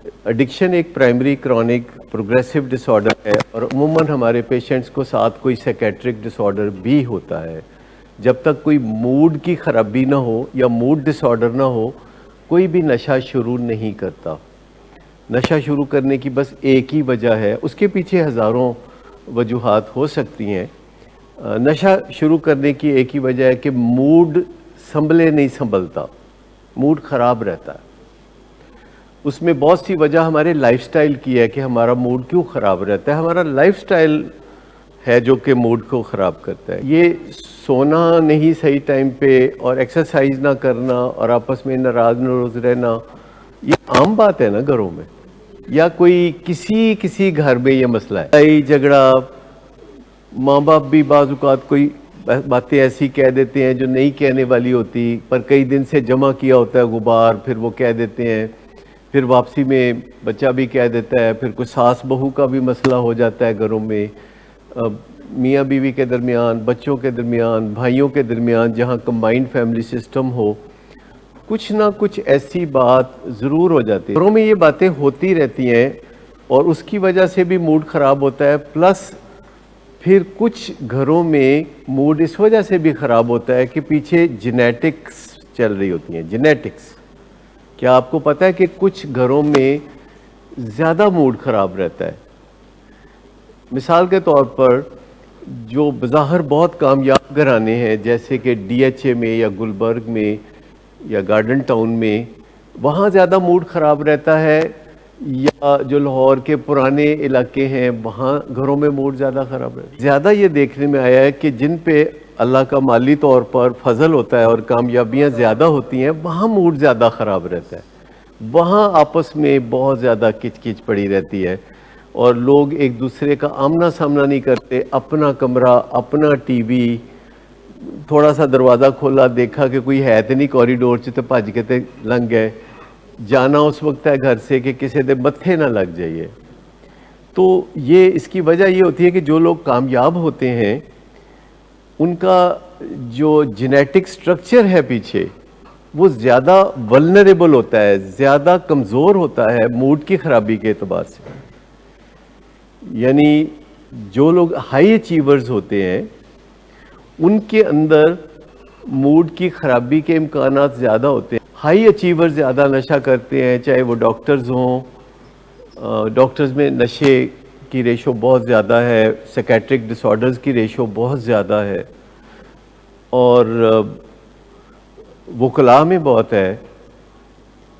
Addiction ایک primary chronic progressive ڈس order ہے اور عموماً ہمارے پیشنٹس کو ساتھ کوئی سائکیٹرک ڈس آرڈر بھی ہوتا ہے. جب تک کوئی موڈ کی خرابی نہ ہو یا موڈ ڈس آرڈر نہ ہو کوئی بھی نشہ شروع نہیں کرتا. نشہ شروع کرنے کی بس ایک ہی وجہ ہے, اس کے پیچھے ہزاروں وجوہات ہو سکتی ہیں. نشہ شروع کرنے کی ایک ہی وجہ ہے کہ موڈ سنبھلے نہیں سنبھلتا, موڈ خراب رہتا ہے. اس میں بہت سی وجہ ہمارے لائف سٹائل کی ہے کہ ہمارا موڈ کیوں خراب رہتا ہے. ہمارا لائف سٹائل ہے جو کہ موڈ کو خراب کرتا ہے. یہ سونا نہیں صحیح ٹائم پہ اور ایکسرسائز نہ کرنا اور آپس میں ناراض نروز رہنا, یہ عام بات ہے نا گھروں میں, یا کوئی کسی گھر میں یہ مسئلہ ہے. لڑائی جھگڑا, ماں باپ بھی بعض اوقات کوئی باتیں ایسی کہہ دیتے ہیں جو نہیں کہنے والی ہوتی, پر کئی دن سے جمع کیا ہوتا ہے غبار, پھر وہ کہہ دیتے ہیں, پھر واپسی میں بچہ بھی کہہ دیتا ہے, پھر کوئی ساس بہو کا بھی مسئلہ ہو جاتا ہے گھروں میں, میاں بیوی کے درمیان, بچوں کے درمیان, بھائیوں کے درمیان, جہاں کمبائنڈ فیملی سسٹم ہو, کچھ نہ کچھ ایسی بات ضرور ہو جاتی ہے. گھروں میں یہ باتیں ہوتی رہتی ہیں اور اس کی وجہ سے بھی موڈ خراب ہوتا ہے. پلس پھر کچھ گھروں میں موڈ اس وجہ سے بھی خراب ہوتا ہے کہ پیچھے جینیٹکس چل رہی ہوتی ہیں. جینیٹکس, کیا آپ کو پتہ ہے کہ کچھ گھروں میں زیادہ موڈ خراب رہتا ہے؟ مثال کے طور پر جو بظاہر بہت کامیاب گھرانے ہیں جیسے کہ ڈی ایچ اے میں یا گلبرگ میں یا گارڈن ٹاؤن میں, وہاں زیادہ موڈ خراب رہتا ہے, یا جو لاہور کے پرانے علاقے ہیں وہاں گھروں میں موڈ زیادہ خراب رہتا ہے. زیادہ یہ دیکھنے میں آیا ہے کہ جن پہ اللہ کا مالی طور پر فضل ہوتا ہے اور کامیابیاں زیادہ ہوتی ہیں وہاں موڈ زیادہ خراب رہتا ہے. وہاں آپس میں بہت زیادہ کچ کچ پڑی رہتی ہے اور لوگ ایک دوسرے کا آمنا سامنا نہیں کرتے. اپنا کمرہ, اپنا ٹی وی, تھوڑا سا دروازہ کھولا دیکھا کہ کوئی ہے تو نہیں کوریڈور چ, تو بھج کے تے لنگ گئے. جانا اس وقت ہے گھر سے کہ کسی دے متھے نہ لگ جائیے. تو یہ اس کی وجہ یہ ہوتی ہے کہ جو لوگ کامیاب ہوتے ہیں ان کا جو جینیٹک سٹرکچر ہے پیچھے وہ زیادہ ولنریبل ہوتا ہے, زیادہ کمزور ہوتا ہے موڈ کی خرابی کے اعتبار سے. یعنی جو لوگ ہائی اچیورز ہوتے ہیں ان کے اندر موڈ کی خرابی کے امکانات زیادہ ہوتے ہیں. ہائی اچیور زیادہ نشہ کرتے ہیں, چاہے وہ ڈاکٹرز ہوں. ڈاکٹرز میں نشے کی ریشو بہت زیادہ ہے, سائکیٹرک ڈس آرڈرز کی ریشو بہت زیادہ ہے, اور وکلاء میں بہت ہے,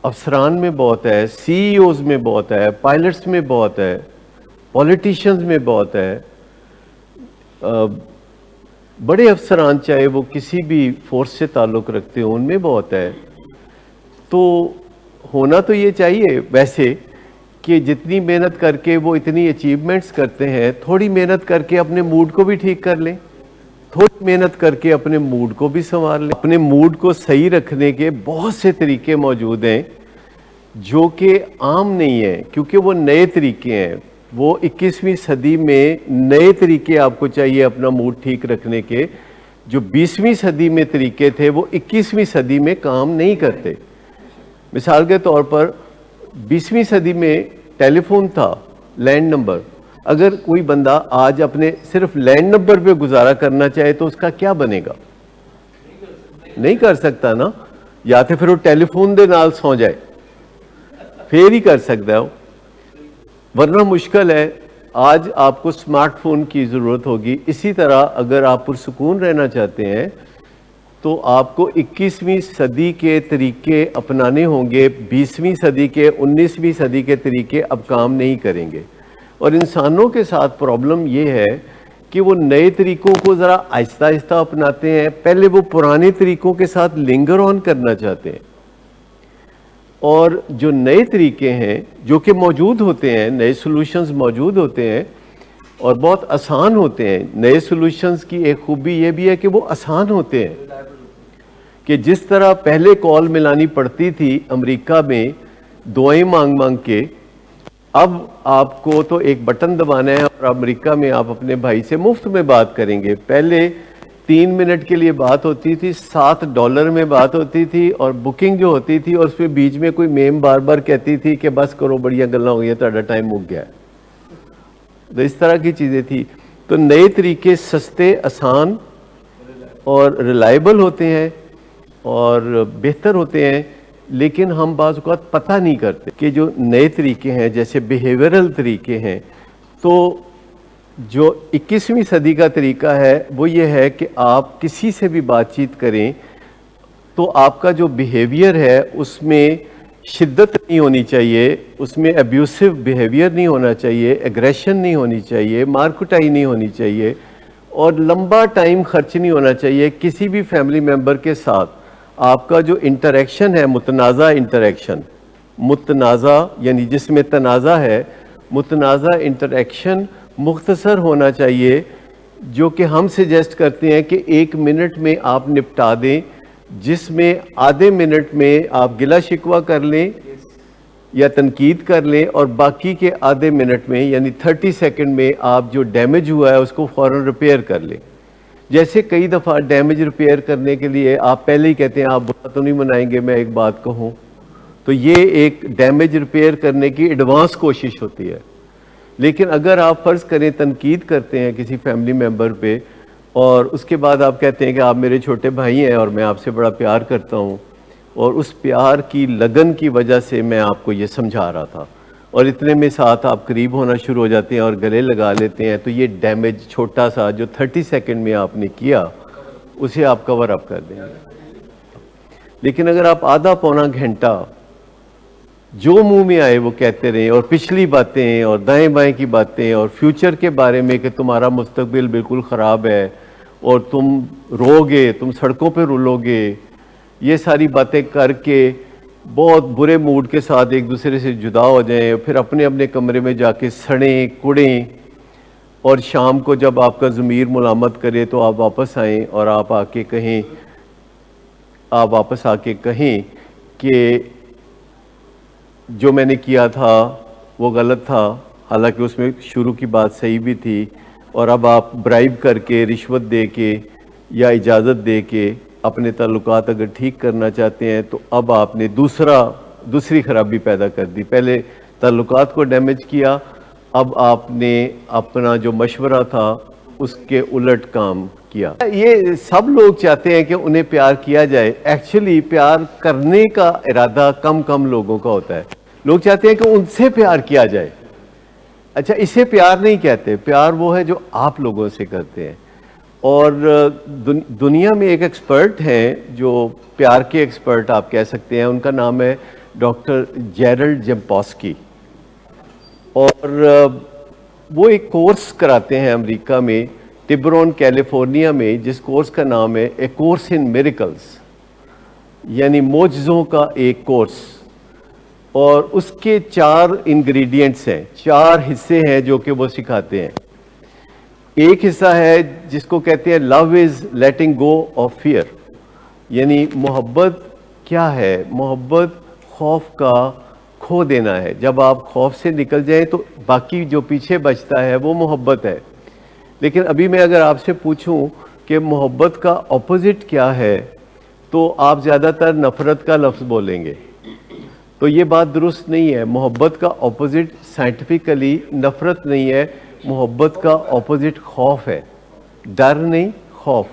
افسران میں بہت ہے, سی ای اوز میں بہت ہے, پائلٹس میں بہت ہے, پولیٹیشنز میں بہت ہے. بڑے افسران چاہے وہ کسی بھی فورس سے تعلق رکھتے ہوں ان میں بہت ہے. تو ہونا تو یہ چاہیے ویسے کہ جتنی محنت کر کے وہ اتنی اچیومنٹس کرتے ہیں, تھوڑی محنت کر کے اپنے موڈ کو بھی ٹھیک کر لیں, تھوڑی محنت کر کے اپنے موڈ کو بھی سنوار لیں. اپنے موڈ کو صحیح رکھنے کے بہت سے طریقے موجود ہیں جو کہ عام نہیں ہیں کیونکہ وہ نئے طریقے ہیں. وہ 21ویں صدی میں نئے طریقے آپ کو چاہیے اپنا موڈ ٹھیک رکھنے کے. جو 20ویں صدی میں طریقے تھے وہ 21ویں صدی میں کام نہیں کرتے. مثال کے طور پر 20ویں صدی میں ٹیلی فون تھا, لینڈ نمبر. اگر کوئی بندہ آج اپنے صرف لینڈ نمبر پہ گزارا کرنا چاہے تو اس کا کیا بنے گا؟ نہیں کر سکتا نا. یا تو پھر وہ ٹیلی فون دے نال سو جائے پھر ہی کر سکتا ہے, ورنہ مشکل ہے. آج آپ کو سمارٹ فون کی ضرورت ہوگی. اسی طرح اگر آپ پرسکون رہنا چاہتے ہیں تو آپ کو 21ویں صدی کے طریقے اپنانے ہوں گے. 20ویں صدی کے 19ویں صدی کے طریقے اب کام نہیں کریں گے. اور انسانوں کے ساتھ پرابلم یہ ہے کہ وہ نئے طریقوں کو ذرا آہستہ آہستہ اپناتے ہیں, پہلے وہ پرانے طریقوں کے ساتھ لنگر آن کرنا چاہتے ہیں. اور جو نئے طریقے ہیں جو کہ موجود ہوتے ہیں, نئے سولوشنز موجود ہوتے ہیں اور بہت آسان ہوتے ہیں. نئے سولوشنز کی ایک خوبی یہ بھی ہے کہ وہ آسان ہوتے ہیں, کہ جس طرح پہلے کال ملانی پڑتی تھی امریکہ میں دعائیں مانگ مانگ کے, اب آپ کو تو ایک بٹن دبانا ہے اور امریکہ میں آپ اپنے بھائی سے مفت میں بات کریں گے. پہلے 3 منٹ کے لیے بات ہوتی تھی، $7 میں بات ہوتی تھی، اور بکنگ جو ہوتی تھی اور اس پہ بیچ میں کوئی میم بار بار کہتی تھی کہ بس کرو بڑیاں گلاں ہو گئی ہیں، تہاڈا ٹائم مک گیا ہے. تو اس طرح کی چیزیں تھی. تو نئے طریقے سستے، آسان اور ریلائبل ہوتے ہیں اور بہتر ہوتے ہیں، لیکن ہم بعض اوقات پتہ نہیں کرتے کہ جو نئے طریقے ہیں جیسے بیہیورل طریقے ہیں. تو جو 21ویں صدی کا طریقہ ہے وہ یہ ہے کہ آپ کسی سے بھی بات چیت کریں تو آپ کا جو بیہیویئر ہے اس میں شدت نہیں ہونی چاہیے، اس میں ابیوسو بیہیویئر نہیں ہونا چاہیے، ایگریشن نہیں ہونی چاہیے، مار کٹائی نہیں ہونی چاہیے، اور لمبا ٹائم خرچ نہیں ہونا چاہیے کسی بھی فیملی ممبر کے ساتھ. آپ کا جو انٹریکشن ہے، متنازع انٹریکشن، متنازع یعنی جس میں تنازع ہے، متنازع انٹریکشن مختصر ہونا چاہیے، جو کہ ہم سجیسٹ کرتے ہیں کہ 1 منٹ میں آپ نپٹا دیں، جس میں آدھے منٹ میں آپ گلہ شکوہ کر لیں یا تنقید کر لیں، اور باقی کے آدھے منٹ میں یعنی 30 سیکنڈ میں آپ جو ڈیمیج ہوا ہے اس کو فوراً ریپیئر کر لیں. جیسے کئی دفعہ ڈیمیج ریپیئر کرنے کے لیے آپ پہلے ہی کہتے ہیں آپ برا تو نہیں منائیں گے میں ایک بات کہوں، تو یہ ایک ڈیمیج ریپیئر کرنے کی ایڈوانس کوشش ہوتی ہے. لیکن اگر آپ فرض کریں تنقید کرتے ہیں کسی فیملی ممبر پہ، اور اس کے بعد آپ کہتے ہیں کہ آپ میرے چھوٹے بھائی ہیں اور میں آپ سے بڑا پیار کرتا ہوں، اور اس پیار کی لگن کی وجہ سے میں آپ کو یہ سمجھا رہا تھا، اور اتنے میں ساتھ آپ قریب ہونا شروع ہو جاتے ہیں اور گلے لگا لیتے ہیں، تو یہ ڈیمیج چھوٹا سا جو 30 سیکنڈ میں آپ نے کیا اسے آپ کور اپ کر دیں گے. لیکن اگر آپ آدھا پونا گھنٹہ جو منہ میں آئے وہ کہتے رہیں، اور پچھلی باتیں اور دائیں بائیں کی باتیں اور فیوچر کے بارے میں کہ تمہارا مستقبل بالکل خراب ہے اور تم رو گے، تم سڑکوں پہ رولو گے، یہ ساری باتیں کر کے بہت برے موڈ کے ساتھ ایک دوسرے سے جدا ہو جائیں، پھر اپنے اپنے کمرے میں جا کے سڑیں کڑیں، اور شام کو جب آپ کا ضمیر ملامت کرے تو آپ واپس آئیں اور آپ واپس آ کے کہیں کہ جو میں نے کیا تھا وہ غلط تھا، حالانکہ اس میں شروع کی بات صحیح بھی تھی، اور اب آپ برائب کر کے، رشوت دے کے یا اجازت دے کے اپنے تعلقات اگر ٹھیک کرنا چاہتے ہیں تو اب آپ نے دوسری خرابی پیدا کر دی. پہلے تعلقات کو ڈیمیج کیا، اب آپ نے اپنا جو مشورہ تھا اس کے الٹ کام کیا. یہ سب لوگ چاہتے ہیں کہ انہیں پیار کیا جائے. ایکچولی پیار کرنے کا ارادہ کم لوگوں کا ہوتا ہے. لوگ چاہتے ہیں کہ ان سے پیار کیا جائے. اچھا، اسے پیار نہیں کہتے، پیار وہ ہے جو آپ لوگوں سے کرتے ہیں. اور دنیا میں ایک ایکسپرٹ ہیں جو پیار کے ایکسپرٹ آپ کہہ سکتے ہیں، ان کا نام ہے ڈاکٹر جیرلڈ جمپاسکی. اور وہ ایک کورس کراتے ہیں امریکہ میں، ٹبرون کیلیفورنیا میں، جس کورس کا نام ہے اے کورس ان میریکلز، یعنی معجزوں کا ایک کورس. اور اس کے 4 انگریڈینٹس ہیں، 4 حصے ہیں جو کہ وہ سکھاتے ہیں. ایک حصہ ہے جس کو کہتے ہیں لو از لیٹنگ گو آف فیئر، یعنی محبت کیا ہے؟ محبت خوف کا کھو دینا ہے. جب آپ خوف سے نکل جائیں تو باقی جو پیچھے بچتا ہے وہ محبت ہے. لیکن ابھی میں اگر آپ سے پوچھوں کہ محبت کا اپوزٹ کیا ہے تو آپ زیادہ تر نفرت کا لفظ بولیں گے. تو یہ بات درست نہیں ہے. محبت کا اپوزٹ سائنٹیفکلی نفرت نہیں ہے، محبت کا اپوزٹ خوف ہے. ڈر نہیں، خوف.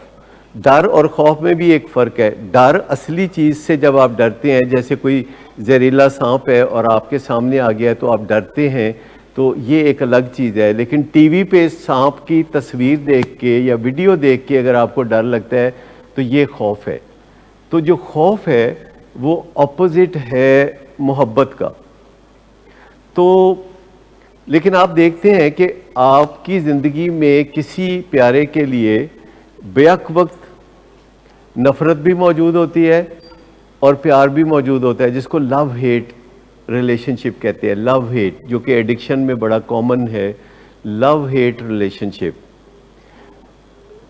ڈر اور خوف میں بھی ایک فرق ہے. ڈر اصلی چیز سے جب آپ ڈرتے ہیں، جیسے کوئی زہریلا سانپ ہے اور آپ کے سامنے آ گیا ہے تو آپ ڈرتے ہیں، تو یہ ایک الگ چیز ہے. لیکن ٹی وی پہ سانپ کی تصویر دیکھ کے یا ویڈیو دیکھ کے اگر آپ کو ڈر لگتا ہے تو یہ خوف ہے. تو جو خوف ہے وہ اپوزٹ ہے محبت کا. تو لیکن آپ دیکھتے ہیں کہ آپ کی زندگی میں کسی پیارے کے لیے بیک وقت نفرت بھی موجود ہوتی ہے اور پیار بھی موجود ہوتا ہے، جس کو لو ہیٹ ریلیشن شپ کہتے ہیں. لو ہیٹ، جو کہ ایڈکشن میں بڑا کامن ہے، لو ہیٹ ریلیشن شپ.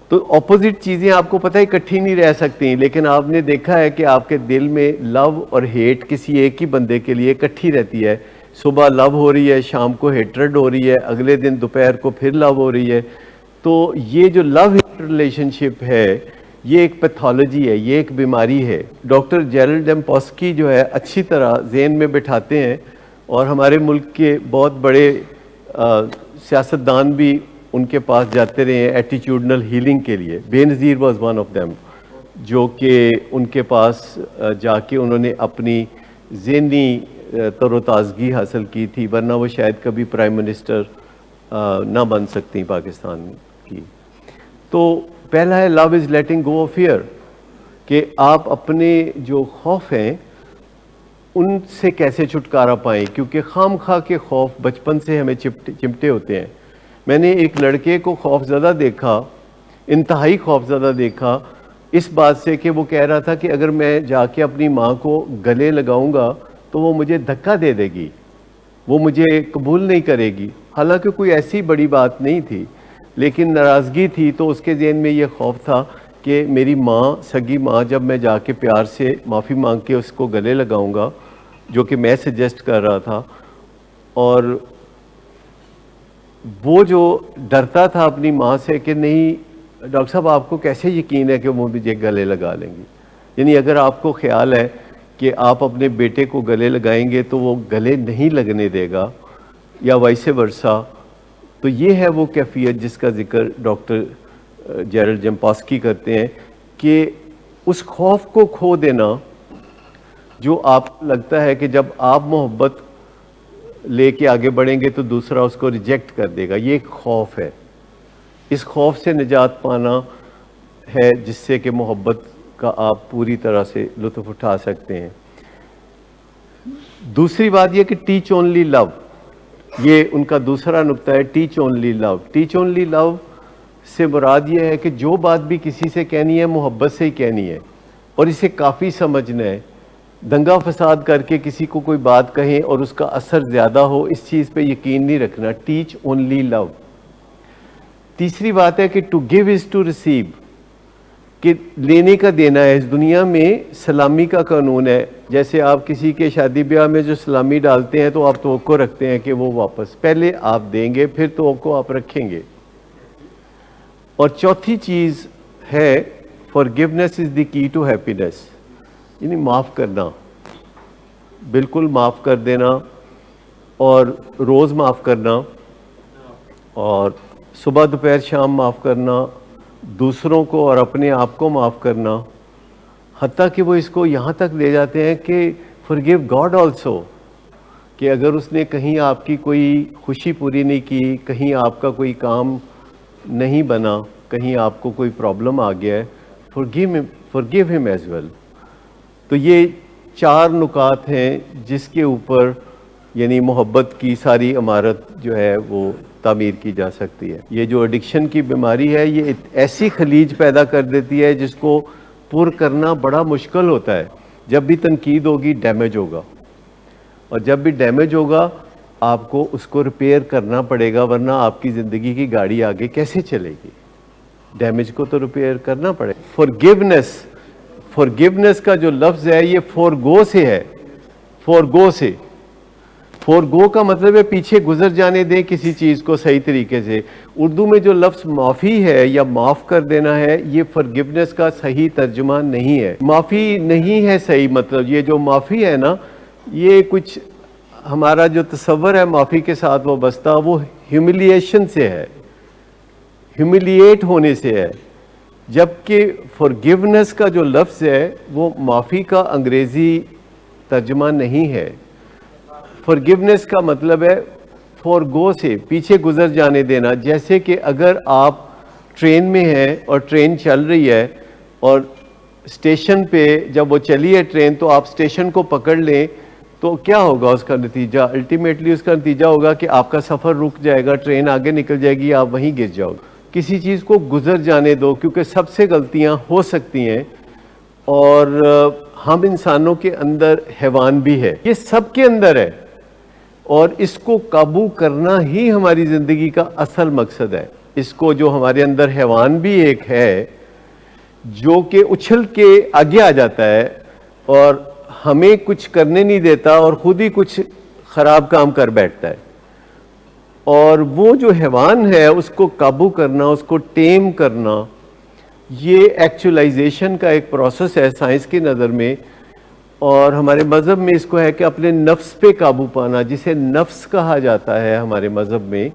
تو اپوزٹ چیزیں آپ کو پتہ ہے اکٹھی نہیں رہ سکتی، لیکن آپ نے دیکھا ہے کہ آپ کے دل میں لو اور ہیٹ کسی ایک ہی بندے کے لیے اکٹھی رہتی ہے. صبح لو ہو رہی ہے، شام کو ہیٹرڈ ہو رہی ہے، اگلے دن دوپہر کو پھر لو ہو رہی ہے. تو یہ جو لو ریلیشن شپ ہے یہ ایک پیتھولوجی ہے، یہ ایک بیماری ہے. ڈاکٹر جیرلڈ جمپاسکی جو ہے اچھی طرح ذہن میں بٹھاتے ہیں، اور ہمارے ملک کے بہت بڑے سیاستدان بھی ان کے پاس جاتے رہے ہیں ایٹیچیوڈنل ہیلنگ کے لیے. بے نظیر واز ون آف دیم، جو کہ ان کے پاس جا کے انہوں نے اپنی ذہنی تر و تازگی حاصل کی تھی، ورنہ وہ شاید کبھی پرائم منسٹر نہ بن سکتی پاکستان کی. تو پہلا ہے لو از لیٹنگ گو آف فیئر، کہ آپ اپنے جو خوف ہیں ان سے کیسے چھٹکارا پائیں، کیونکہ خام خواہ کے خوف بچپن سے ہمیں چمٹے ہوتے ہیں. میں نے ایک لڑکے کو خوف زدہ دیکھا، انتہائی خوف زدہ دیکھا اس بات سے کہ وہ کہہ رہا تھا کہ اگر میں جا کے اپنی ماں کو گلے لگاؤں گا تو وہ مجھے دھکا دے دے گی، وہ مجھے قبول نہیں کرے گی. حالانکہ کوئی ایسی بڑی بات نہیں تھی، لیکن ناراضگی تھی. تو اس کے ذہن میں یہ خوف تھا کہ میری ماں، سگی ماں، جب میں جا کے پیار سے معافی مانگ کے اس کو گلے لگاؤں گا، جو کہ میں سجیسٹ کر رہا تھا، اور وہ جو ڈرتا تھا اپنی ماں سے کہ نہیں ڈاکٹر صاحب آپ کو کیسے یقین ہے کہ وہ مجھے گلے لگا لیں گی. یعنی اگر آپ کو خیال ہے کہ آپ اپنے بیٹے کو گلے لگائیں گے تو وہ گلے نہیں لگنے دے گا، یا وائس ورسا، تو یہ ہے وہ کیفیت جس کا ذکر ڈاکٹر جیرلڈ جمپاسکی کرتے ہیں، کہ اس خوف کو کھو دینا جو آپ کو لگتا ہے کہ جب آپ محبت لے کے آگے بڑھیں گے تو دوسرا اس کو ریجیکٹ کر دے گا. یہ ایک خوف ہے. اس خوف سے نجات پانا ہے جس سے کہ محبت کا آپ پوری طرح سے لطف اٹھا سکتے ہیں. دوسری بات یہ کہ ٹیچ اونلی لو، یہ ان کا دوسرا نقطہ ہے، teach only love. Teach only love سے مراد یہ ہے کہ جو بات بھی کسی سے کہنی ہے محبت سے ہی کہنی ہے، اور اسے کافی سمجھنا ہے. دنگا فساد کر کے کسی کو کوئی بات کہیں اور اس کا اثر زیادہ ہو، اس چیز پہ یقین نہیں رکھنا. Teach only love. تیسری بات ہے کہ to give is to receive, کہ لینے کا دینا ہے. اس دنیا میں سلامی کا قانون ہے. جیسے آپ کسی کے شادی بیاہ میں جو سلامی ڈالتے ہیں تو آپ توقع رکھتے ہیں کہ وہ واپس پہلے آپ دیں گے، پھر توقع آپ رکھیں گے. اور چوتھی چیز ہے forgiveness is the key to happiness، یعنی معاف کرنا، بالکل معاف کر دینا، اور روز معاف کرنا، اور صبح دوپہر شام معاف کرنا، دوسروں کو اور اپنے آپ کو معاف کرنا. حتیٰ کہ وہ اس کو یہاں تک لے جاتے ہیں کہ forgive God also، کہ اگر اس نے کہیں آپ کی کوئی خوشی پوری نہیں کی، کہیں آپ کا کوئی کام نہیں بنا، کہیں آپ کو کوئی پرابلم آ گیا ہے، forgive him as well. تو یہ 4 نکات ہیں جس کے اوپر یعنی محبت کی ساری عمارت جو ہے وہ تعمیر کی جا سکتی ہے. یہ جو ایڈکشن کی بیماری ہے یہ ایسی خلیج پیدا کر دیتی ہے جس کو پر کرنا بڑا مشکل ہوتا ہے. جب بھی تنقید ہوگی ڈیمیج ہوگا، اور جب بھی ڈیمیج ہوگا آپ کو اس کو ریپیئر کرنا پڑے گا، ورنہ آپ کی زندگی کی گاڑی آگے کیسے چلے گی؟ ڈیمیج کو تو ریپیئر کرنا پڑے گا. forgiveness کا جو لفظ ہے یہ forgo سے ہے. forgo کا مطلب ہے پیچھے گزر جانے دیں کسی چیز کو صحیح طریقے سے. اردو میں جو لفظ معافی ہے یا معاف کر دینا ہے، یہ forgiveness کا صحیح ترجمہ نہیں ہے. معافی نہیں ہے صحیح مطلب. یہ جو معافی ہے نا، یہ کچھ ہمارا جو تصور ہے معافی کے ساتھ وابستہ، وہ ہیوملیشن سے ہے، ہیوملیٹ ہونے سے ہے. جبکہ forgiveness کا جو لفظ ہے وہ معافی کا انگریزی ترجمہ نہیں ہے. forgiveness کا مطلب ہے forgo سے، پیچھے گزر جانے دینا. جیسے کہ اگر آپ ٹرین میں ہیں اور ٹرین چل رہی ہے، اور اسٹیشن پہ جب وہ چلی ہے ٹرین تو آپ اسٹیشن کو پکڑ لیں، تو کیا ہوگا اس کا نتیجہ؟ الٹیمیٹلی اس کا نتیجہ ہوگا کہ آپ کا سفر رک جائے گا، ٹرین آگے نکل جائے گی، آپ وہیں گر جاؤ گے. کسی چیز کو گزر جانے دو، کیونکہ سب سے غلطیاں ہو سکتی ہیں، اور ہم انسانوں کے اندر حیوان بھی ہے، یہ سب کے اندر ہے، اور اس کو قابو کرنا ہی ہماری زندگی کا اصل مقصد ہے. اس کو جو ہمارے اندر حیوان بھی ایک ہے جو کہ اچھل کے آگے آ جاتا ہے اور ہمیں کچھ کرنے نہیں دیتا اور خود ہی کچھ خراب کام کر بیٹھتا ہے. اور وہ جو حیوان ہے اس کو قابو کرنا، اس کو ٹیم کرنا، یہ ایکچولائزیشن کا ایک پروسیس ہے سائنس کی نظر میں. اور ہمارے مذہب میں اس کو ہے کہ اپنے نفس پہ قابو پانا، جسے نفس کہا جاتا ہے ہمارے مذہب میں،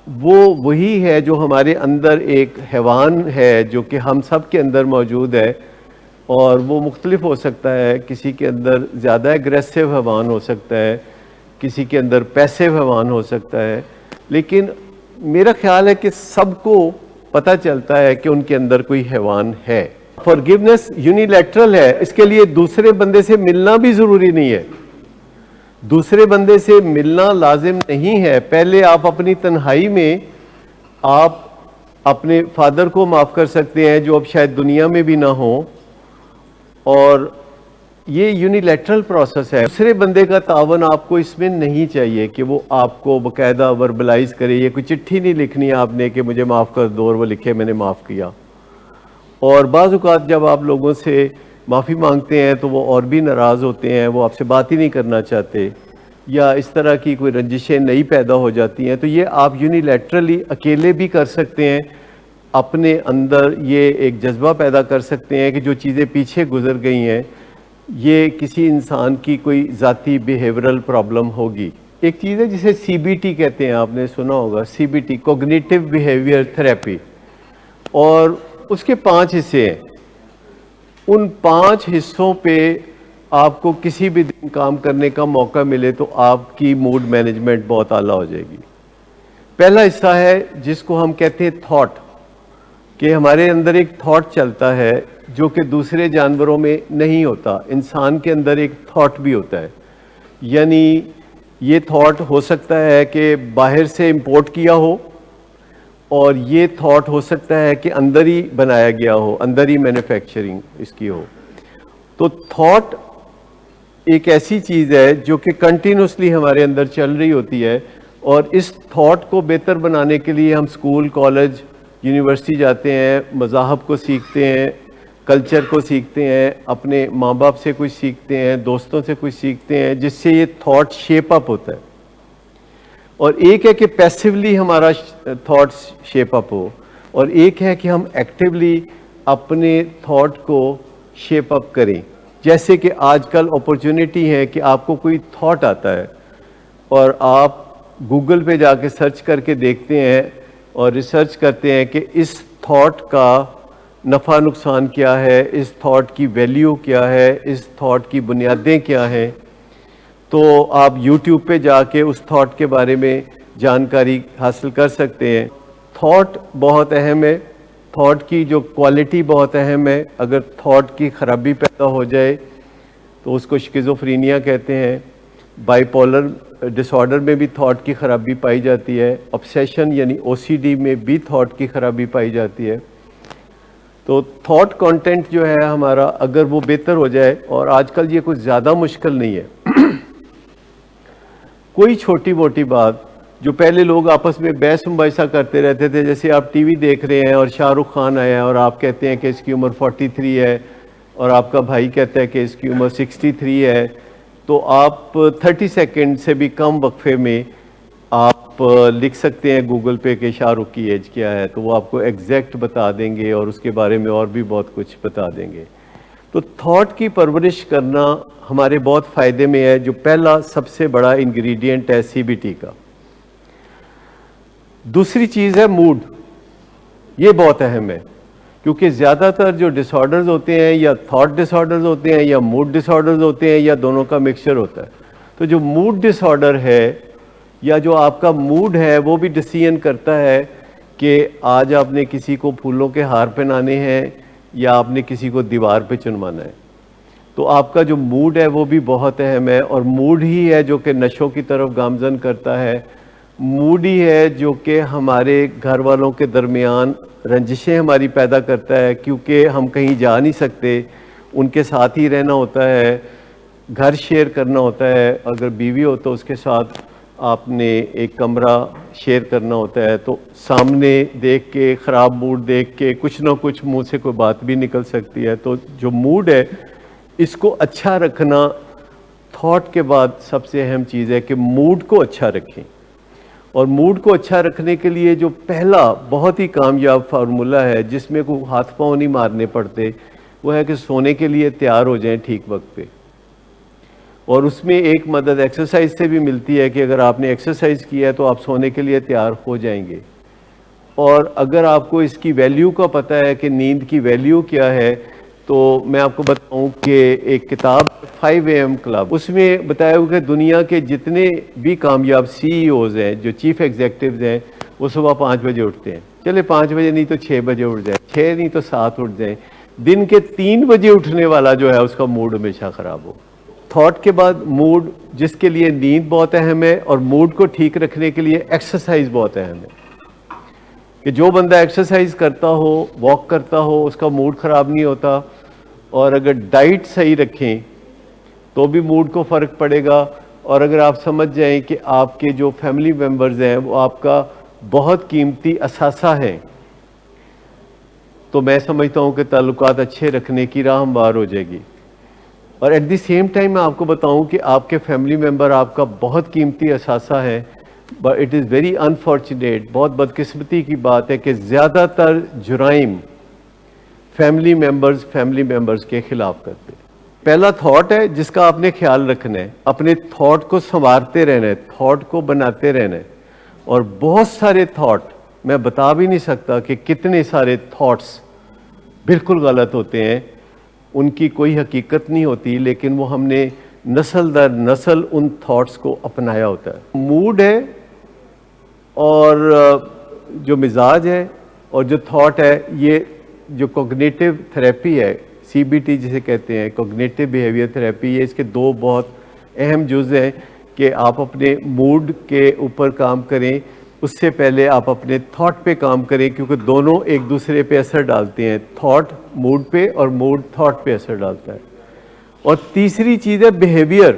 وہ وہی ہے جو ہمارے اندر ایک حیوان ہے جو کہ ہم سب کے اندر موجود ہے. اور وہ مختلف ہو سکتا ہے، کسی کے اندر زیادہ ایگریسو حیوان ہو سکتا ہے، کسی کے اندر پیسیو حیوان ہو سکتا ہے، لیکن میرا خیال ہے کہ سب کو پتہ چلتا ہے کہ ان کے اندر کوئی حیوان ہے. فارگیونیس یونیلیٹرل ہے، اس کے لیے دوسرے بندے سے ملنا بھی ضروری نہیں ہے. دوسرے بندے سے ملنا لازم نہیں ہے. پہلے آپ اپنی تنہائی میں آپ اپنے فادر کو معاف کر سکتے ہیں جو اب شاید دنیا میں بھی نہ ہوں، اور یہ یونیلیٹرل پروسیس ہے. دوسرے بندے کا تعاون آپ کو اس میں نہیں چاہیے کہ وہ آپ کو باقاعدہ وربلائز کرے. یہ کوئی چٹھی نہیں لکھنی ہے آپ نے کہ مجھے معاف کر دو اور وہ لکھے میں نے معاف کیا. اور بعض اوقات جب آپ لوگوں سے معافی مانگتے ہیں تو وہ اور بھی ناراض ہوتے ہیں، وہ آپ سے بات ہی نہیں کرنا چاہتے، یا اس طرح کی کوئی رنجشیں نئی پیدا ہو جاتی ہیں. تو یہ آپ یونیلیٹرلی اکیلے بھی کر سکتے ہیں. اپنے اندر یہ ایک جذبہ پیدا کر سکتے ہیں کہ جو چیزیں پیچھے گزر گئی ہیں یہ کسی انسان کی کوئی ذاتی بیہیورل پرابلم ہوگی. ایک چیز ہے جسے سی بی ٹی کہتے ہیں، آپ نے سنا ہوگا C B T, cognitive behaviour therapy. اور اس کے 5 حصے ہیں. ان 5 حصوں پہ آپ کو کسی بھی دن کام کرنے کا موقع ملے تو آپ کی موڈ مینجمنٹ بہت اعلیٰ ہو جائے گی. پہلا حصہ ہے جس کو ہم کہتے ہیں تھاٹ، کہ ہمارے اندر ایک تھاٹ چلتا ہے جو کہ دوسرے جانوروں میں نہیں ہوتا. انسان کے اندر ایک تھاٹ بھی ہوتا ہے، یعنی یہ تھاٹ ہو سکتا ہے کہ باہر سے امپورٹ کیا ہو، اور یہ تھاٹ ہو سکتا ہے کہ اندر ہی بنایا گیا ہو، اندر ہی مینوفیکچرنگ اس کی ہو. تو تھاٹ ایک ایسی چیز ہے جو کہ کنٹینیوسلی ہمارے اندر چل رہی ہوتی ہے، اور اس تھاٹ کو بہتر بنانے کے لیے ہم اسکول، کالج، یونیورسٹی جاتے ہیں، مذاہب کو سیکھتے ہیں، کلچر کو سیکھتے ہیں، اپنے ماں باپ سے کچھ سیکھتے ہیں، دوستوں سے کچھ سیکھتے ہیں، جس سے یہ تھاٹ شیپ اپ ہوتا ہے. اور ایک ہے کہ پیسیولی ہمارا تھاٹس شیپ اپ ہو، اور ایک ہے کہ ہم ایکٹیولی اپنے تھاٹ کو شیپ اپ کریں. جیسے کہ آج کل اپرچونٹی ہے کہ آپ کو کوئی تھاٹ آتا ہے اور آپ گوگل پہ جا کے سرچ کر کے دیکھتے ہیں اور ریسرچ کرتے ہیں کہ اس تھاٹ کا نفع نقصان کیا ہے، اس تھاٹ کی ویلیو کیا ہے، اس تھاٹ کی بنیادیں کیا ہیں. تو آپ یوٹیوب پہ جا کے اس تھاٹ کے بارے میں جانکاری حاصل کر سکتے ہیں. تھاٹ بہت اہم ہے، تھاٹ کی جو کوالٹی بہت اہم ہے. اگر تھاٹ کی خرابی پیدا ہو جائے تو اس کو شکیزوفرینیا کہتے ہیں. بائی پولر ڈس آرڈر میں بھی تھاٹ کی خرابی پائی جاتی ہے. obsession یعنی او سی ڈی میں بھی تھاٹ کی خرابی پائی جاتی ہے. تو تھاٹ کانٹینٹ جو ہے ہمارا، اگر وہ بہتر ہو جائے، اور آج کل یہ کچھ زیادہ مشکل نہیں ہے. کوئی چھوٹی موٹی بات جو پہلے لوگ آپس میں بحث مباحثہ کرتے رہتے تھے، جیسے آپ ٹی وی دیکھ رہے ہیں اور شاہ رخ خان آیا ہے اور آپ کہتے ہیں کہ اس کی عمر 43 ہے، اور آپ کا بھائی کہتا ہے کہ اس کی عمر 63 ہے، تو آپ 30 سیکنڈ سے بھی کم وقفے میں آپ لکھ سکتے ہیں گوگل پہ کہ شاہ رخ کی ایج کیا ہے، تو وہ آپ کو ایگزیکٹ بتا دیں گے اور اس کے بارے میں اور بھی بہت کچھ بتا دیں گے. تو تھاٹ کی پرورش کرنا ہمارے بہت فائدے میں ہے، جو پہلا سب سے بڑا انگریڈینٹ ہے سی بی ٹی کا. دوسری چیز ہے موڈ. یہ بہت اہم ہے، کیونکہ زیادہ تر جو ڈس آرڈرز ہوتے ہیں یا تھاٹ ڈس آرڈرز ہوتے ہیں یا موڈ ڈس آرڈرز ہوتے ہیں یا دونوں کا مکسچر ہوتا ہے. تو جو موڈ ڈس آرڈر ہے یا جو آپ کا موڈ ہے وہ بھی ڈسیژن کرتا ہے کہ آج آپ نے کسی کو پھولوں کے ہار پہنانے ہیں یا آپ نے کسی کو دیوار پہ چنوانا ہے. تو آپ کا جو موڈ ہے وہ بھی بہت اہم ہے، اور موڈ ہی ہے جو کہ نشوں کی طرف گامزن کرتا ہے. موڈ ہی ہے جو کہ ہمارے گھر والوں کے درمیان رنجشیں ہماری پیدا کرتا ہے، کیونکہ ہم کہیں جا نہیں سکتے، ان کے ساتھ ہی رہنا ہوتا ہے، گھر شیئر کرنا ہوتا ہے. اگر بیوی ہو تو اس کے ساتھ آپ نے ایک کمرہ شیئر کرنا ہوتا ہے، تو سامنے دیکھ کے، خراب موڈ دیکھ کے کچھ نہ کچھ منہ سے کوئی بات بھی نکل سکتی ہے. تو جو موڈ ہے اس کو اچھا رکھنا تھاٹ کے بعد سب سے اہم چیز ہے کہ موڈ کو اچھا رکھیں. اور موڈ کو اچھا رکھنے کے لیے جو پہلا بہت ہی کامیاب فارمولہ ہے جس میں کوئی ہاتھ پاؤں نہیں مارنے پڑتے، وہ ہے کہ سونے کے لیے تیار ہو جائیں ٹھیک وقت پہ. اور اس میں ایک مدد ایکسرسائز سے بھی ملتی ہے کہ اگر آپ نے ایکسرسائز کیا ہے تو آپ سونے کے لیے تیار ہو جائیں گے. اور اگر آپ کو اس کی ویلیو کا پتہ ہے کہ نیند کی ویلیو کیا ہے، تو میں آپ کو بتاؤں کہ ایک کتاب 5 AM کلب، اس میں بتایا ہوا کہ دنیا کے جتنے بھی کامیاب CEO ہیں، جو چیف ایگزیکٹوز ہیں، وہ صبح 5 بجے اٹھتے ہیں. چلے 5 بجے نہیں تو 6 بجے اٹھ جائیں، 6 نہیں تو 7 اٹھ جائیں. دن کے 3 بجے اٹھنے والا جو ہے اس کا موڈ ہمیشہ خراب ہو. تھاٹ کے بعد موڈ، جس کے لیے نیند بہت اہم ہے، اور موڈ کو ٹھیک رکھنے کے لیے ایکسرسائز بہت اہم ہے. کہ جو بندہ ایکسرسائز کرتا ہو، واک کرتا ہو، اس کا موڈ خراب نہیں ہوتا. اور اگر ڈائٹ صحیح رکھیں تو بھی موڈ کو فرق پڑے گا. اور اگر آپ سمجھ جائیں کہ آپ کے جو فیملی ممبرز ہیں وہ آپ کا بہت قیمتی اثاثہ ہیں، تو میں سمجھتا ہوں کہ تعلقات اچھے رکھنے کی راہ ہموار ہو جائے گی. اور ایٹ دی سیم ٹائم میں آپ کو بتاؤں کہ آپ کے فیملی ممبر آپ کا بہت قیمتی اثاثہ ہے. But it is very unfortunate, بہت بدقسمتی کی بات ہے کہ زیادہ تر جرائم فیملی ممبرز کے خلاف کرتے ہیں. پہلا تھاٹ ہے جس کا آپ نے خیال رکھنا ہے، اپنے تھاٹ کو سنوارتے رہنا ہے، تھاٹ کو بناتے رہنا ہے. اور بہت سارے تھاٹ، میں بتا بھی نہیں سکتا کہ کتنے سارے تھاٹس بالکل غلط ہوتے ہیں، ان کی کوئی حقیقت نہیں ہوتی، لیکن وہ ہم نے نسل در نسل ان تھاٹس کو اپنایا ہوتا ہے. موڈ ہے اور جو مزاج ہے اور جو تھاٹ ہے، یہ جو کوگنیٹو تھراپی ہے، CBT جسے کہتے ہیں، کوگنیٹو بیہیویئر تھراپی، یہ اس کے دو بہت اہم جز ہیں کہ آپ اپنے موڈ کے اوپر کام کریں. اس سے پہلے آپ اپنے تھاٹ پہ کام کریں، کیونکہ دونوں ایک دوسرے پہ اثر ڈالتے ہیں. تھاٹ موڈ پہ اور موڈ تھاٹ پہ اثر ڈالتا ہے. اور تیسری چیز ہے بیہیویئر.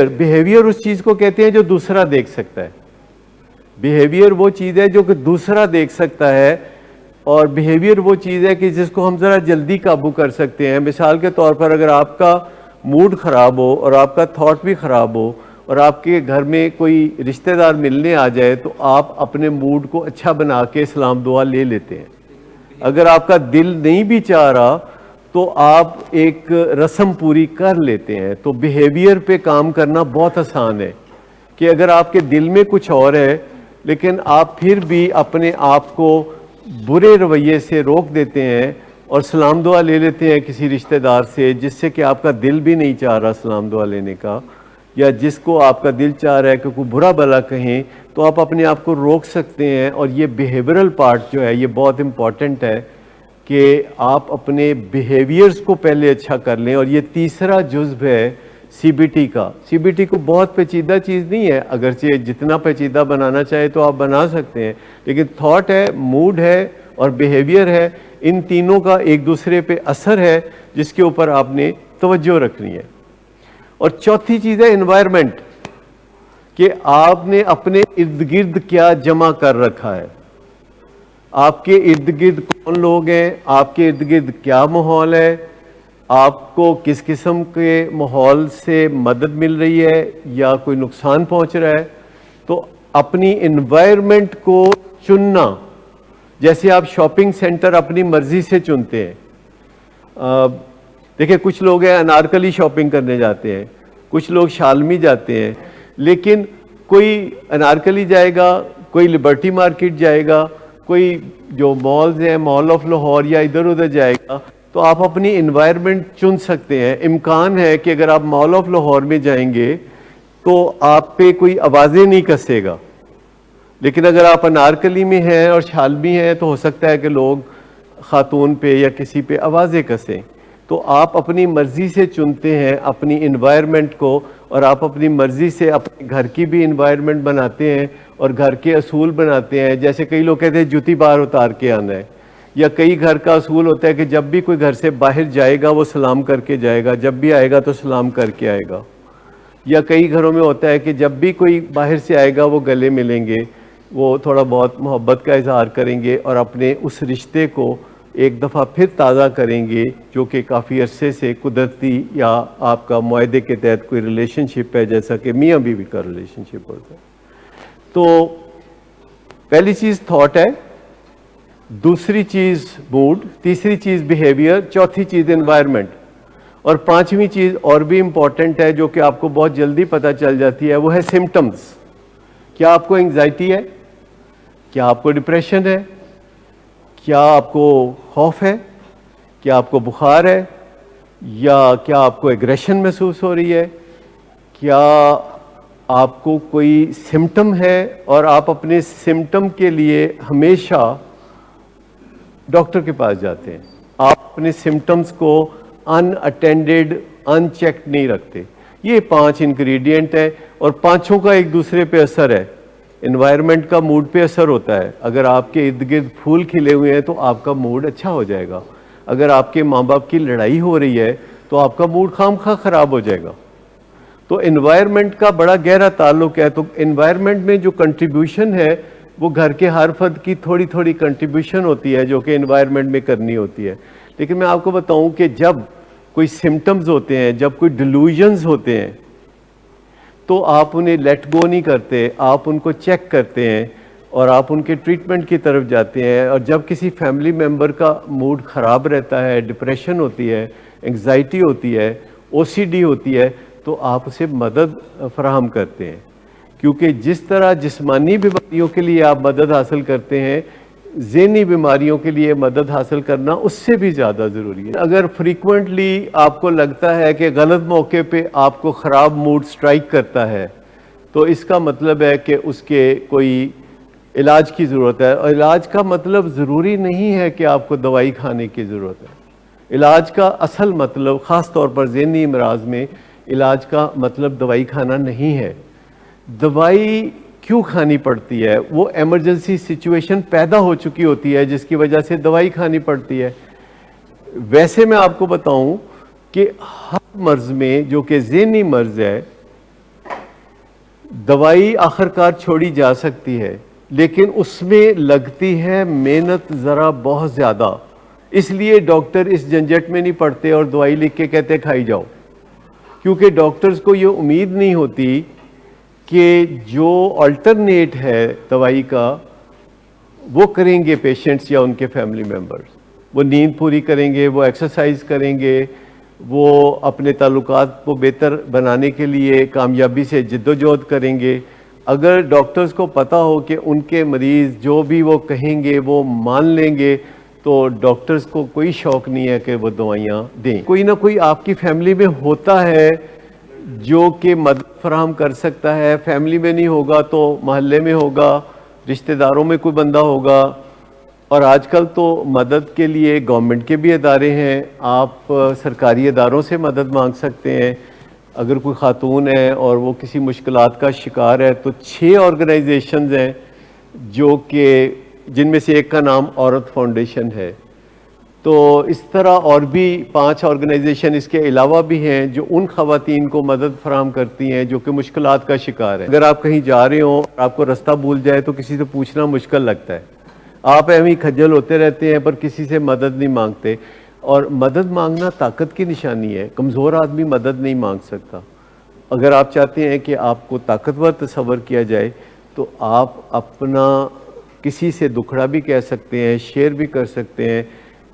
بیہیویئر اس چیز کو کہتے ہیں جو دوسرا دیکھ سکتا ہے. بیہیویئر وہ چیز ہے جو کہ دوسرا دیکھ سکتا ہے، اور بیہیویئر وہ چیز ہے کہ جس کو ہم ذرا جلدی قابو کر سکتے ہیں. مثال کے طور پر اگر آپ کا موڈ خراب ہو اور آپ کا تھاٹ بھی خراب ہو اور آپ کے گھر میں کوئی رشتہ دار ملنے آ جائے، تو آپ اپنے موڈ کو اچھا بنا کے سلام دعا لے لیتے ہیں. اگر آپ کا دل نہیں بھی چاہ رہا تو آپ ایک رسم پوری کر لیتے ہیں. تو بیہیویئر پہ کام کرنا بہت آسان ہے کہ اگر آپ کے دل میں کچھ اور ہے لیکن آپ پھر بھی اپنے آپ کو برے رویے سے روک دیتے ہیں اور سلام دعا لے لیتے ہیں کسی رشتہ دار سے جس سے کہ آپ کا دل بھی نہیں چاہ رہا سلام دعا لینے کا، یا جس کو آپ کا دل چاہ رہا ہے کہ کوئی برا بھلا کہیں، تو آپ اپنے آپ کو روک سکتے ہیں. اور یہ بیہیورل پارٹ جو ہے یہ بہت امپورٹنٹ ہے کہ آپ اپنے بیہیویئرز کو پہلے اچھا کر لیں. اور یہ تیسرا جزو ہے CBT کا. CBT کو بہت پیچیدہ چیز نہیں ہے، اگرچہ جتنا پیچیدہ بنانا چاہے تو آپ بنا سکتے ہیں، لیکن تھاٹ ہے، موڈ ہے اور بیہیویئر ہے، ان تینوں کا ایک دوسرے پہ اثر ہے جس کے اوپر آپ نے توجہ رکھنی ہے. اور چوتھی چیز ہے انوائرمنٹ، کہ آپ نے اپنے ارد گرد کیا جمع کر رکھا ہے. آپ کے ارد گرد کون لوگ ہیں، آپ کے ارد گرد کیا ماحول ہے، آپ کو کس قسم کے ماحول سے مدد مل رہی ہے یا کوئی نقصان پہنچ رہا ہے. تو اپنی انوائرمنٹ کو چننا، جیسے آپ شاپنگ سینٹر اپنی مرضی سے چنتے ہیں. دیکھیں کچھ لوگ ہیں انارکلی شاپنگ کرنے جاتے ہیں، کچھ لوگ شالمی جاتے ہیں، لیکن کوئی انارکلی جائے گا، کوئی لبرٹی مارکیٹ جائے گا، کوئی جو مالز ہیں مال آف لاہور یا ادھر ادھر جائے گا. تو آپ اپنی انوائرمنٹ چن سکتے ہیں. امکان ہے کہ اگر آپ مال آف لاہور میں جائیں گے تو آپ پہ کوئی آوازیں نہیں کسے گا، لیکن اگر آپ انارکلی میں ہیں اور شالمی ہیں تو ہو سکتا ہے کہ لوگ خاتون پہ یا کسی پہ آوازیں کسیں. تو آپ اپنی مرضی سے چنتے ہیں اپنی انوائرمنٹ کو، اور آپ اپنی مرضی سے اپنے گھر کی بھی انوائرمنٹ بناتے ہیں اور گھر کے اصول بناتے ہیں. جیسے کئی لوگ کہتے ہیں جوتی باہر اتار کے آنا ہے، یا کئی گھر کا اصول ہوتا ہے کہ جب بھی کوئی گھر سے باہر جائے گا وہ سلام کر کے جائے گا، جب بھی آئے گا تو سلام کر کے آئے گا. یا کئی گھروں میں ہوتا ہے کہ جب بھی کوئی باہر سے آئے گا وہ گلے ملیں گے، وہ تھوڑا بہت محبت کا اظہار کریں گے اور اپنے اس رشتے کو ایک دفعہ پھر تازہ کریں گے، جو کہ کافی عرصے سے قدرتی یا آپ کا معاہدے کے تحت کوئی ریلیشن شپ ہے، جیسا کہ میاں بیوی کا ریلیشن شپ ہوتا ہے۔ تو پہلی چیز تھاٹ ہے، دوسری چیز موڈ، تیسری چیز بیہیویئر، چوتھی چیز انوائرمنٹ، اور پانچویں چیز اور بھی امپورٹنٹ ہے جو کہ آپ کو بہت جلدی پتہ چل جاتی ہے، وہ ہے سمٹمز۔ کیا آپ کو انگزائٹی ہے؟ کیا آپ کو ڈپریشن ہے؟ کیا آپ کو خوف ہے؟ کیا آپ کو بخار ہے؟ یا کیا آپ کو ایگریشن محسوس ہو رہی ہے؟ کیا آپ کو کوئی سمٹم ہے اور آپ اپنے سمٹم کے لیے ہمیشہ ڈاکٹر کے پاس جاتے ہیں؟ آپ اپنے سمٹمز کو ان اٹینڈڈ، ان چیکڈ نہیں رکھتے۔ یہ 5 انگریڈینٹ ہے اور پانچوں کا ایک دوسرے پہ اثر ہے۔ انوائرمنٹ کا موڈ پہ اثر ہوتا ہے۔ اگر آپ کے ارد گرد پھول کھلے ہوئے ہیں تو آپ کا موڈ اچھا ہو جائے گا۔ اگر آپ کے ماں باپ کی لڑائی ہو رہی ہے تو آپ کا موڈ خام خواہ خراب ہو جائے گا۔ تو انوائرمنٹ کا بڑا گہرا تعلق ہے۔ تو انوائرمنٹ میں جو کنٹریبیوشن ہے وہ گھر کے ہر فرد کی تھوڑی تھوڑی کنٹریبیوشن ہوتی ہے جو کہ انوائرمنٹ میں کرنی ہوتی ہے۔ لیکن میں آپ کو بتاؤں کہ جب کوئی سمٹمز ہوتے ہیں، جب کوئی ڈیلوژنز ہوتے ہیں، تو آپ انہیں لیٹ گو نہیں کرتے، آپ ان کو چیک کرتے ہیں اور آپ ان کے ٹریٹمنٹ کی طرف جاتے ہیں۔ اور جب کسی فیملی ممبر کا موڈ خراب رہتا ہے، ڈپریشن ہوتی ہے، انگزائٹی ہوتی ہے، او سی ڈی ہوتی ہے، تو آپ اسے مدد فراہم کرتے ہیں، کیونکہ جس طرح جسمانی بیماریوں کے لیے آپ مدد حاصل کرتے ہیں، ذہنی بیماریوں کے لیے مدد حاصل کرنا اس سے بھی زیادہ ضروری ہے۔ اگر فریکوینٹلی آپ کو لگتا ہے کہ غلط موقع پہ آپ کو خراب موڈ سٹرائک کرتا ہے، تو اس کا مطلب ہے کہ اس کے کوئی علاج کی ضرورت ہے۔ اور علاج کا مطلب ضروری نہیں ہے کہ آپ کو دوائی کھانے کی ضرورت ہے۔ علاج کا اصل مطلب، خاص طور پر ذہنی امراض میں، علاج کا مطلب دوائی کھانا نہیں ہے۔ دوائی کیوں کھانی پڑتی ہے؟ وہ ایمرجنسی سچویشن پیدا ہو چکی ہوتی ہے جس کی وجہ سے دوائی کھانی پڑتی ہے۔ ویسے میں آپ کو بتاؤں کہ ہر مرض میں، جو کہ ذہنی مرض ہے، دوائی آخرکار چھوڑی جا سکتی ہے، لیکن اس میں لگتی ہے محنت ذرا بہت زیادہ۔ اس لیے ڈاکٹر اس جھنجٹ میں نہیں پڑتے اور دوائی لکھ کے کہتے کھائی جاؤ، کیونکہ ڈاکٹرز کو یہ امید نہیں ہوتی کہ جو آلٹرنیٹ ہے دوائی کا وہ کریں گے پیشنٹس یا ان کے فیملی ممبرز۔ وہ نیند پوری کریں گے، وہ ایکسرسائز کریں گے، وہ اپنے تعلقات کو بہتر بنانے کے لیے کامیابی سے جدوجہد کریں گے۔ اگر ڈاکٹرز کو پتہ ہو کہ ان کے مریض جو بھی وہ کہیں گے وہ مان لیں گے، تو ڈاکٹرز کو کوئی شوق نہیں ہے کہ وہ دوائیاں دیں۔ کوئی نہ کوئی آپ کی فیملی میں ہوتا ہے جو کہ مدد فراہم کر سکتا ہے۔ فیملی میں نہیں ہوگا تو محلے میں ہوگا، رشتہ داروں میں کوئی بندہ ہوگا۔ اور آج کل تو مدد کے لیے گورنمنٹ کے بھی ادارے ہیں، آپ سرکاری اداروں سے مدد مانگ سکتے ہیں۔ اگر کوئی خاتون ہے اور وہ کسی مشکلات کا شکار ہے تو 6 آرگنائزیشنز ہیں جو کہ جن میں سے ایک کا نام عورت فاؤنڈیشن ہے۔ تو اس طرح اور بھی 5 آرگنائزیشن اس کے علاوہ بھی ہیں جو ان خواتین کو مدد فراہم کرتی ہیں جو کہ مشکلات کا شکار ہیں۔ اگر آپ کہیں جا رہے ہوں اور آپ کو رستہ بھول جائے تو کسی سے پوچھنا مشکل لگتا ہے، آپ ایویں ہی کھجل ہوتے رہتے ہیں پر کسی سے مدد نہیں مانگتے۔ اور مدد مانگنا طاقت کی نشانی ہے، کمزور آدمی مدد نہیں مانگ سکتا۔ اگر آپ چاہتے ہیں کہ آپ کو طاقتور تصور کیا جائے تو آپ اپنا کسی سے دکھڑا بھی کہہ سکتے ہیں، شیئر بھی کر سکتے ہیں۔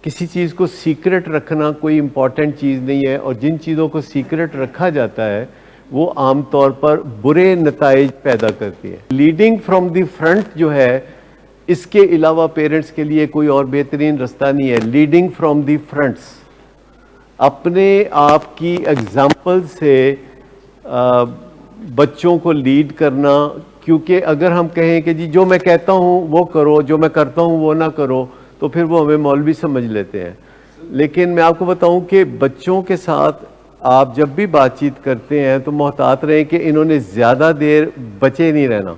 کسی چیز کو سیکرٹ رکھنا کوئی امپورٹنٹ چیز نہیں ہے، اور جن چیزوں کو سیکرٹ رکھا جاتا ہے وہ عام طور پر برے نتائج پیدا کرتی ہے۔ لیڈنگ فرام دی فرنٹ جو ہے، اس کے علاوہ پیرنٹس کے لیے کوئی اور بہترین رستہ نہیں ہے۔ لیڈنگ فرام دی فرنٹس، اپنے آپ کی اگزامپل سے بچوں کو لیڈ کرنا، کیونکہ اگر ہم کہیں کہ جی جو میں کہتا ہوں وہ کرو، جو میں کرتا ہوں وہ نہ کرو، تو پھر وہ ہمیں مولوی سمجھ لیتے ہیں۔ لیکن میں آپ کو بتاؤں کہ بچوں کے ساتھ آپ جب بھی بات چیت کرتے ہیں تو محتاط رہیں کہ انہوں نے زیادہ دیر بچے نہیں رہنا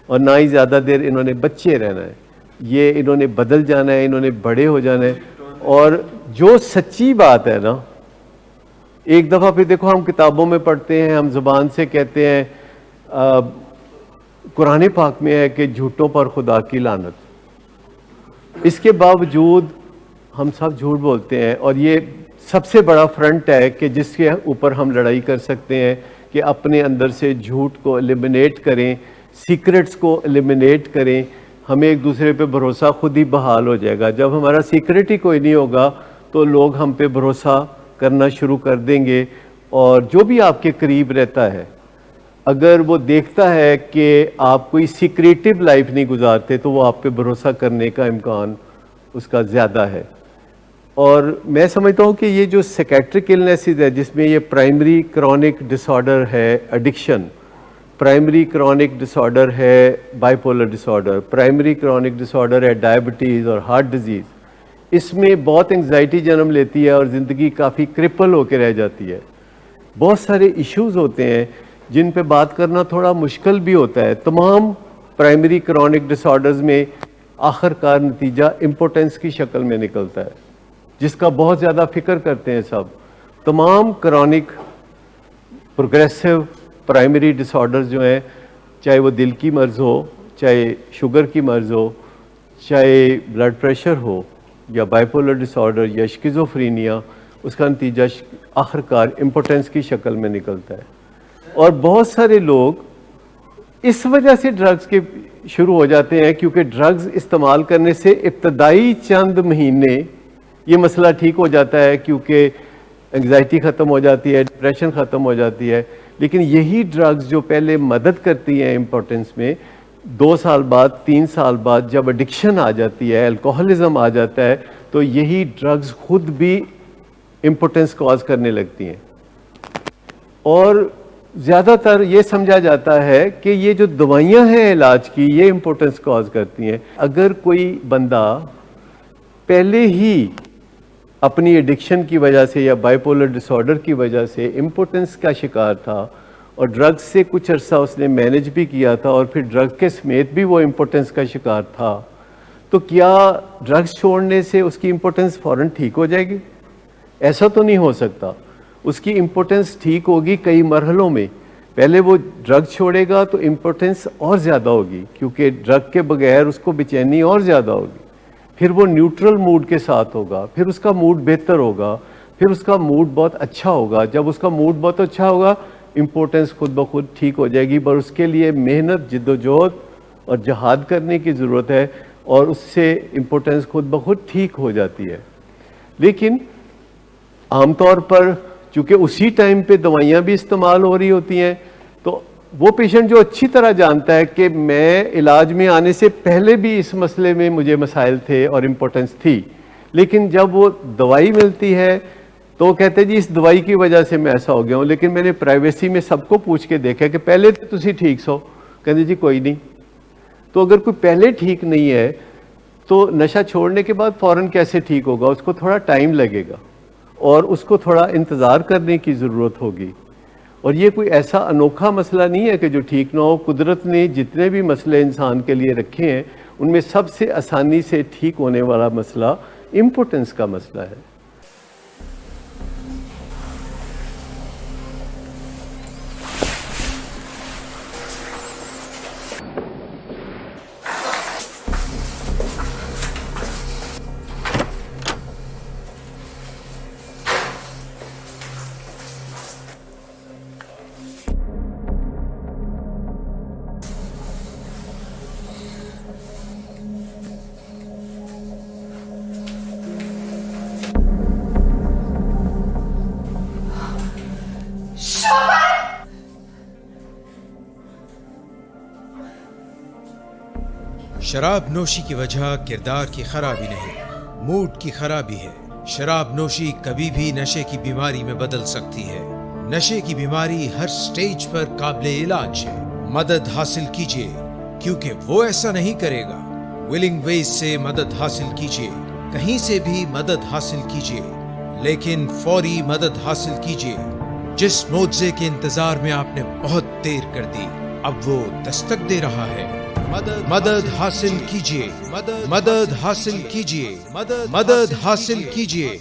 اور نہ ہی زیادہ دیر انہوں نے بچے رہنا ہے۔ یہ انہوں نے بدل جانا ہے، انہوں نے بڑے ہو جانا ہے۔ اور جو سچی بات ہے نا، ایک دفعہ پھر دیکھو، ہم کتابوں میں پڑھتے ہیں، ہم زبان سے کہتے ہیں، قرآن پاک میں ہے کہ جھوٹوں پر خدا کی لعنت۔ اس کے باوجود ہم سب جھوٹ بولتے ہیں، اور یہ سب سے بڑا فرنٹ ہے کہ جس کے اوپر ہم لڑائی کر سکتے ہیں کہ اپنے اندر سے جھوٹ کو ایلیمنیٹ کریں، سیکرٹس کو ایلیمنیٹ کریں. ہمیں ایک دوسرے پہ بھروسہ خود ہی بحال ہو جائے گا. جب ہمارا سیکرٹ ہی کوئی نہیں ہوگا تو لوگ ہم پہ بھروسہ کرنا شروع کر دیں گے. اور جو بھی آپ کے قریب رہتا ہے اگر وہ دیکھتا ہے کہ آپ کوئی سیکریٹو لائف نہیں گزارتے تو وہ آپ پہ بھروسہ کرنے کا امکان اس کا زیادہ ہے. اور میں سمجھتا ہوں کہ یہ جو سیکیٹرک النیسز ہے جس میں یہ پرائمری کرونک ڈس آرڈر ہے addiction, primary chronic disorder ہے bipolar disorder, primary chronic disorder ہے ڈائبٹیز اور ہارٹ ڈیزیز، اس میں بہت انگزائٹی جنم لیتی ہے اور زندگی کافی کرپل ہو کے رہ جاتی ہے. بہت سارے ایشوز ہوتے ہیں جن پہ بات کرنا تھوڑا مشکل بھی ہوتا ہے. تمام پرائمری کرونک ڈس آرڈرز میں آخر کار نتیجہ امپوٹنس کی شکل میں نکلتا ہے، جس کا بہت زیادہ فکر کرتے ہیں سب. تمام کرونک پروگریسو پرائمری ڈس آرڈرز جو ہیں، چاہے وہ دل کی مرض ہو، چاہے شوگر کی مرض ہو، چاہے بلڈ پریشر ہو، یا بائیپولر ڈس آرڈر یا اسکیزوفرینیا، اس کا نتیجہ آخر کار امپوٹنس کی شکل میں نکلتا ہے. اور بہت سارے لوگ اس وجہ سے ڈرگز کے شروع ہو جاتے ہیں کیونکہ ڈرگز استعمال کرنے سے ابتدائی چند مہینے یہ مسئلہ ٹھیک ہو جاتا ہے، کیونکہ انگزائٹی ختم ہو جاتی ہے، ڈپریشن ختم ہو جاتی ہے. لیکن یہی ڈرگز جو پہلے مدد کرتی ہیں امپورٹنس میں، 2 سال بعد 3 سال بعد جب ایڈکشن آ جاتی ہے، الکوہلزم آ جاتا ہے، تو یہی ڈرگز خود بھی امپوٹنس کاز کرنے لگتی ہیں. اور زیادہ تر یہ سمجھا جاتا ہے کہ یہ جو دوائیاں ہیں علاج کی یہ امپوٹنس کاز کرتی ہیں. اگر کوئی بندہ پہلے ہی اپنی ایڈکشن کی وجہ سے یا بائیپولر ڈس آرڈر کی وجہ سے امپوٹنس کا شکار تھا اور ڈرگز سے کچھ عرصہ اس نے مینج بھی کیا تھا اور پھر ڈرگ کے سمیت بھی وہ امپوٹنس کا شکار تھا، تو کیا ڈرگز چھوڑنے سے اس کی امپوٹنس فوراً ٹھیک ہو جائے گی؟ ایسا تو نہیں ہو سکتا. اس کی امپوٹنس ٹھیک ہوگی کئی مرحلوں میں. پہلے وہ ڈرگ چھوڑے گا تو امپوٹنس اور زیادہ ہوگی کیونکہ ڈرگ کے بغیر اس کو بے چینی اور زیادہ ہوگی. پھر وہ نیوٹرل موڈ کے ساتھ ہوگا، پھر اس کا موڈ بہتر ہوگا، پھر اس کا موڈ بہت اچھا ہوگا. جب اس کا موڈ بہت اچھا ہوگا امپوٹنس خود بخود ٹھیک ہو جائے گی. پر اس کے لیے محنت، جد و جہد اور جہاد کرنے کی ضرورت ہے اور اس سے امپوٹنس خود بخود ٹھیک ہو جاتی ہے. لیکن عام طور پر چونکہ اسی ٹائم پہ دوائیاں بھی استعمال ہو رہی ہوتی ہیں، تو وہ پیشنٹ جو اچھی طرح جانتا ہے کہ میں علاج میں آنے سے پہلے بھی اس مسئلے میں مجھے مسائل تھے اور امپوٹنس تھی، لیکن جب وہ دوائی ملتی ہے تو وہ کہتے جی اس دوائی کی وجہ سے میں ایسا ہو گیا ہوں. لیکن میں نے پرائیویسی میں سب کو پوچھ کے دیکھا کہ پہلے تو تسی ٹھیک سو، کہتے جی کوئی نہیں. تو اگر کوئی پہلے ٹھیک نہیں ہے تو نشہ چھوڑنے کے بعد فوراً کیسے ٹھیک ہوگا؟ اس کو تھوڑا ٹائم لگے گا اور اس کو تھوڑا انتظار کرنے کی ضرورت ہوگی. اور یہ کوئی ایسا انوکھا مسئلہ نہیں ہے کہ جو ٹھیک نہ ہو. قدرت نے جتنے بھی مسئلے انسان کے لیے رکھے ہیں ان میں سب سے آسانی سے ٹھیک ہونے والا مسئلہ امپوٹنس کا مسئلہ ہے. شراب نوشی کی وجہ کردار کی خرابی نہیں، موڈ کی خرابی ہے. شراب نوشی کبھی بھی نشے کی بیماری میں بدل سکتی ہے. نشے کی بیماری ہر سٹیج پر قابل علاج ہے. مدد حاصل کیجیے کیونکہ وہ ایسا نہیں کرے گا. ولنگ ویز سے مدد حاصل کیجیے، کہیں سے بھی مدد حاصل کیجیے، لیکن فوری مدد حاصل کیجیے. جس معجزے کے انتظار میں آپ نے بہت دیر کر دی اب وہ دستک دے رہا ہے. مدد حاصل کیجیے، مدد حاصل کیجیے، مدد حاصل کیجیے.